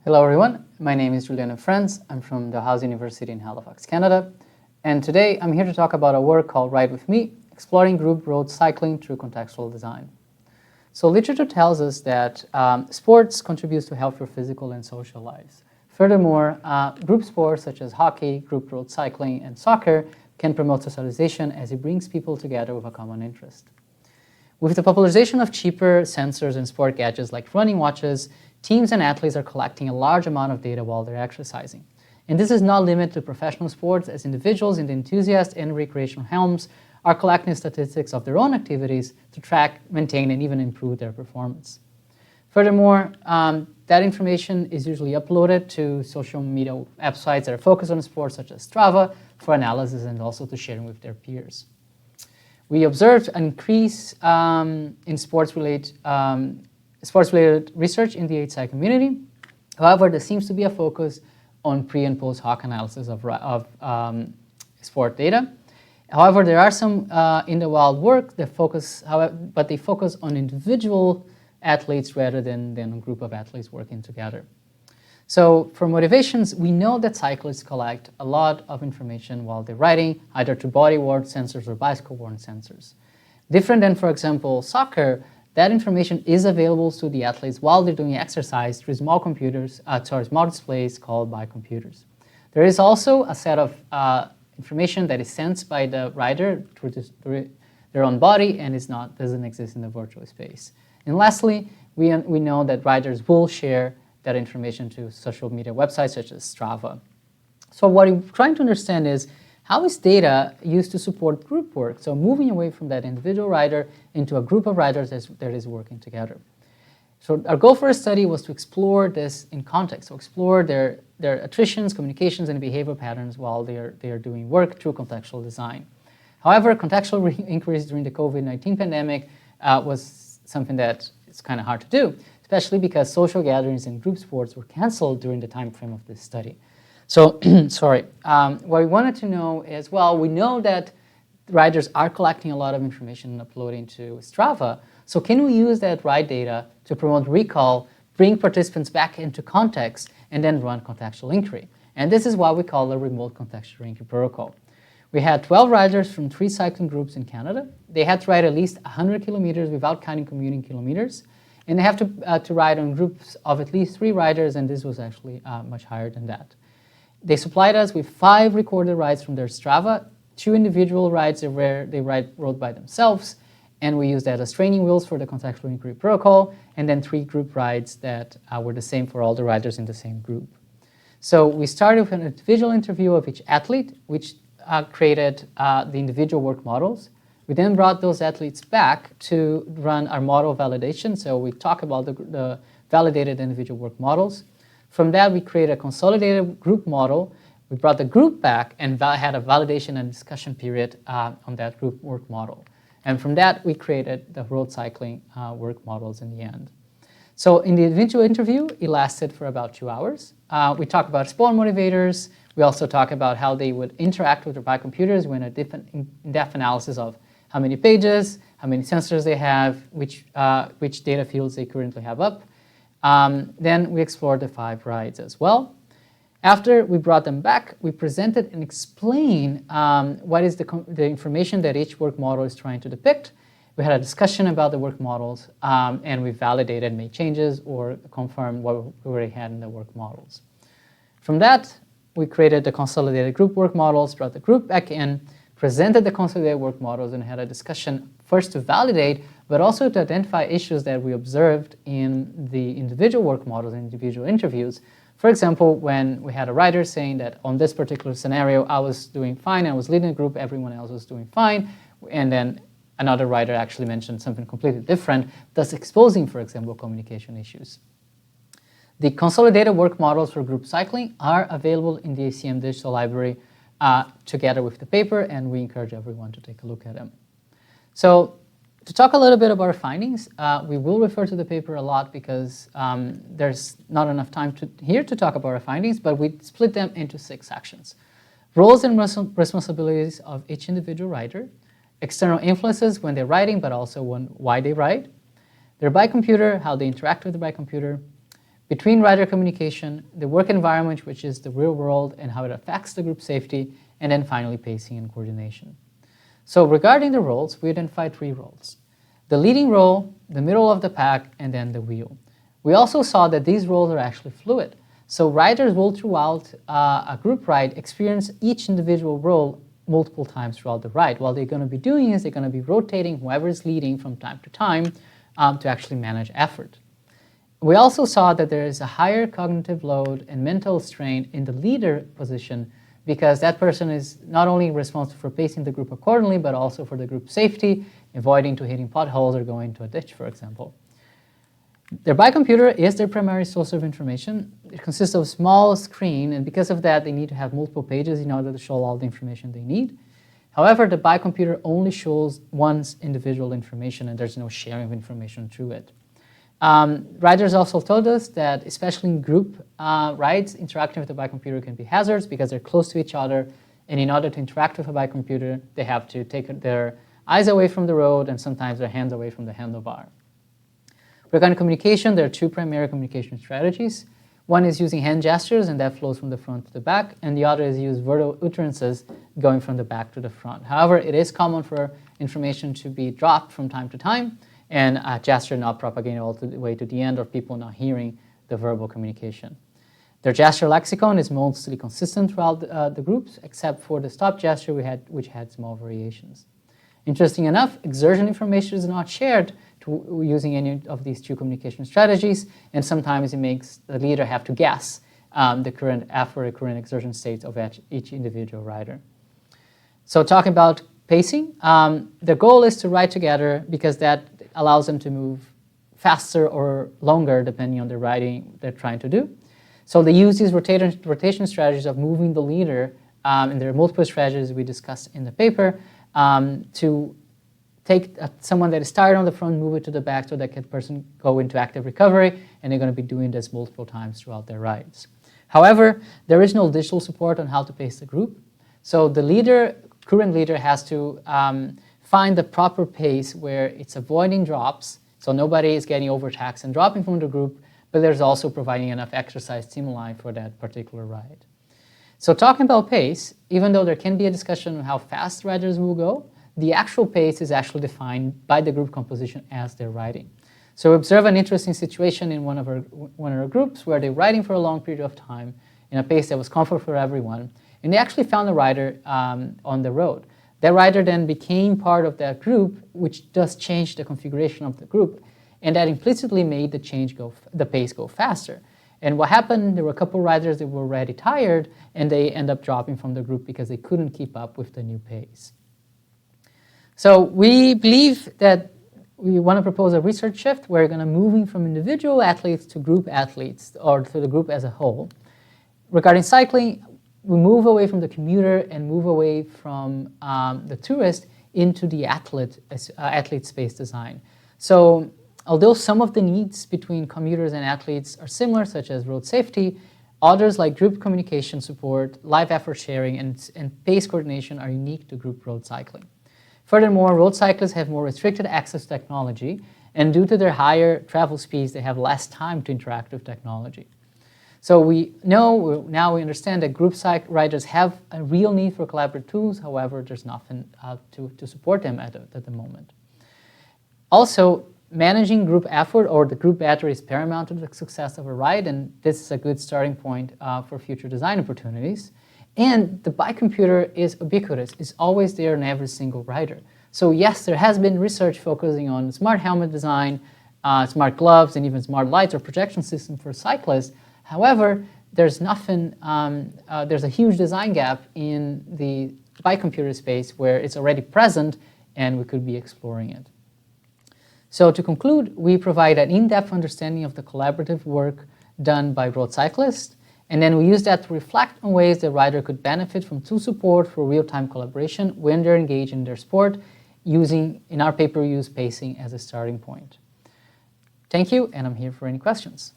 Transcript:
Hello everyone, my name is Julian Franz. I'm from Dalhousie University in Halifax, Canada. And today I'm here to talk about a work called Ride With Me, Exploring Group Road Cycling Through Contextual Design. So literature tells us that sports contributes to healthier physical and social lives. Furthermore, group sports such as hockey, group road cycling, and soccer can promote socialization as it brings people together with a common interest. With the popularization of cheaper sensors and sport gadgets like running watches, teams and athletes are collecting a large amount of data while they're exercising. And this is not limited to professional sports, as individuals in the enthusiast and recreational realms are collecting statistics of their own activities to track, maintain, and even improve their performance. Furthermore, that information is usually uploaded to social media websites that are focused on sports, such as Strava, for analysis and also to sharing with their peers. We observed an increase in sports-related research in the SIGCHI community. However, there seems to be a focus on pre- and post-hoc analysis of sport data. However, there are some in the wild work that focus, but they focus on individual athletes rather than a group of athletes working together. So for motivations, we know that cyclists collect a lot of information while they're riding, either through body-worn sensors or bicycle-worn sensors. Different than, for example, soccer, that information is available to the athletes while they're doing exercise through small displays called by computers. There is also a set of information that is sensed by the rider through their own body and doesn't exist in the virtual space. And lastly, we know that riders will share that information to social media websites such as Strava. So what we're trying to understand is, how is data used to support group work? So moving away from that individual rider into a group of riders that is working together. So our goal for a study was to explore this in context, so explore their attritions, communications, and behavior patterns while they are doing work through contextual design. However, contextual inquiries during the COVID-19 pandemic was something that is kind of hard to do, especially because social gatherings and group sports were canceled during the time frame of this study. So, what we wanted to know is, well, we know that riders are collecting a lot of information and uploading to Strava, so can we use that ride data to promote recall, bring participants back into context, and then run contextual inquiry? And this is what we call a remote contextual inquiry protocol. We had 12 riders from 3 cycling groups in Canada. They had to ride at least 100 kilometers without counting commuting kilometers. And they have to ride on groups of at least 3 riders, and this was actually much higher than that. They supplied us with 5 recorded rides from their Strava, 2 individual rides where they rode by themselves, and we used that as training wheels for the contextual inquiry protocol, and then 3 group rides that were the same for all the riders in the same group. So we started with an individual interview of each athlete, which created the individual work models. We then brought those athletes back to run our model validation. So we talk about the validated individual work models. From that, we created a consolidated group model. We brought the group back and had a validation and discussion period on that group work model. And from that, we created the road cycling work models in the end. So in the individual interview, it lasted for about 2 hours. We talked about sport motivators. We also talked about how they would interact with their bike computers when a in-depth analysis of how many pages, how many sensors they have, which data fields they currently have up. Then we explored the 5 rides as well. After we brought them back, we presented and explained what is the information that each work model is trying to depict. We had a discussion about the work models, and we validated, made changes, or confirmed what we already had in the work models. From that, we created the consolidated group work models, brought the group back in, presented the consolidated work models, and had a discussion first to validate, but also to identify issues that we observed in the individual work models and individual interviews. For example, when we had a rider saying that on this particular scenario, I was doing fine, I was leading a group, everyone else was doing fine, and then another rider actually mentioned something completely different, thus exposing, for example, communication issues. The consolidated work models for group cycling are available in the ACM digital library together with the paper, and we encourage everyone to take a look at them. So to talk a little bit about our findings, we will refer to the paper a lot because there's not enough time here to talk about our findings, but we split them into 6 sections. Roles and responsibilities of each individual rider, external influences when they're riding, but also why they ride, their bike computer, how they interact with the bike computer, between rider communication, the work environment, which is the real world and how it affects the group safety, and then finally pacing and coordination. So regarding the roles, we identified 3 roles: the leading role, the middle of the pack, and then the wheel. We also saw that these roles are actually fluid. So riders will, throughout a group ride, experience each individual role multiple times throughout the ride. What they're going to be doing is they're going to be rotating whoever is leading from time to time to actually manage effort. We also saw that there is a higher cognitive load and mental strain in the leader position, because that person is not only responsible for pacing the group accordingly, but also for the group safety, avoiding to hitting potholes or going into a ditch, for example. Their bicomputer is their primary source of information. It consists of a small screen, and because of that, they need to have multiple pages in order to show all the information they need. However, the bicomputer only shows one's individual information, and there's no sharing of information through it. Riders also told us that, especially in group rides, interacting with the bicomputer can be hazardous because they're close to each other, and in order to interact with a bicomputer, they have to take their eyes away from the road and sometimes their hands away from the handlebar. Regarding communication, there are 2 primary communication strategies. One is using hand gestures, and that flows from the front to the back, and the other is use verbal utterances going from the back to the front. However, it is common for information to be dropped from time to time, and a gesture not propagating all the way to the end, or people not hearing the verbal communication. Their gesture lexicon is mostly consistent throughout the groups, except for the stop gesture which had small variations. Interesting enough, exertion information is not shared using any of these 2 communication strategies, and sometimes it makes the leader have to guess the current effort, current exertion states of each individual rider. So talking about pacing, the goal is to ride together because that allows them to move faster or longer depending on the riding they're trying to do. So they use these rotation strategies of moving the leader, and there are multiple strategies we discussed in the paper, to take someone that is tired on the front, move it to the back so that that person go into active recovery, and they're going to be doing this multiple times throughout their rides. However, there is no digital support on how to pace the group. So the current leader has to find the proper pace where it's avoiding drops, so nobody is getting overtaxed and dropping from the group, but there's also providing enough exercise stimuli for that particular ride. So talking about pace, even though there can be a discussion on how fast riders will go, the actual pace is actually defined by the group composition as they're riding. So we observe an interesting situation in one of our groups where they're riding for a long period of time in a pace that was comfortable for everyone, and they actually found a rider on the road. That rider then became part of that group, which does change the configuration of the group, and that implicitly made the pace go faster. And what happened, there were a couple riders that were already tired, and they end up dropping from the group because they couldn't keep up with the new pace. So we believe that we want to propose a research shift where we're going to moving from individual athletes to group athletes, or to the group as a whole. Regarding cycling, we move away from the commuter and move away from the tourist into the athlete space design. So although some of the needs between commuters and athletes are similar, such as road safety, others like group communication support, live effort sharing, and pace coordination are unique to group road cycling. Furthermore, road cyclists have more restricted access to technology, and due to their higher travel speeds, they have less time to interact with technology. So now we understand that group riders have a real need for collaborative tools. However, there's nothing to support them at the moment. Also, managing group effort or the group battery is paramount to the success of a ride, and this is a good starting point for future design opportunities. And the bicomputer is ubiquitous. It's always there in every single rider. So yes, there has been research focusing on smart helmet design, smart gloves, and even smart lights or projection system for cyclists. However, there's a huge design gap in the bicomputer space where it's already present and we could be exploring it. So to conclude, we provide an in-depth understanding of the collaborative work done by road cyclists, and then we use that to reflect on ways the rider could benefit from tool support for real-time collaboration when they're engaged in their sport, in our paper, use pacing as a starting point. Thank you, and I'm here for any questions.